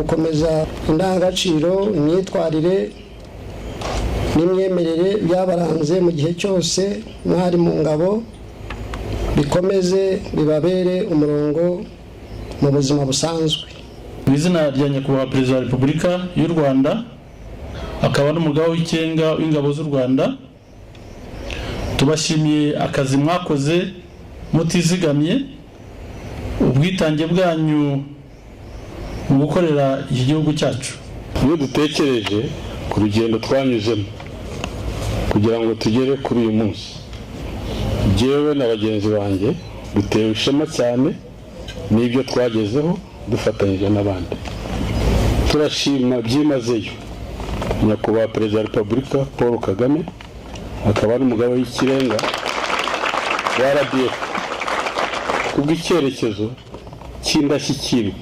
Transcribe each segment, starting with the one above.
gukomeza indangagaciro, imyitwarire n'imyemerere byabaranze mu gihe cyose mwari mu ngabo, bikomeze bibabere umurongo mu buzima busanzwe. Mu izina rya Nyakubahwa Perezida wa Repubulika y'u Rwanda akaba n'umugaba w'ikirenga w'ingabo z'u Rwanda, tubashimiye akazi mwakoze mutizigamye, ubwitange bwanyu mu gukorera iki gihugu cyacu. Iyo dutekereje ku rugendo twanyuzemo kugira ngo tugere kuri uyu munsi, jewe na bagenzi banjye dutewe ishema cyane n'ibyo twagezeho dufatanyije n'abandi. Turashima byimazeyo Nyakubahwa Perezida wa Repubulika Paul Kagame, akaba ari umugabo w'ikirenga wa RDF, kubw'icyerekezo cy'indashyikirwa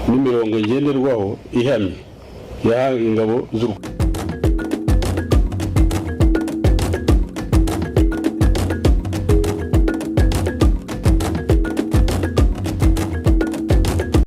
n'imirongo ngenderwaho ihamye yahawe ingabo z'u Rwanda.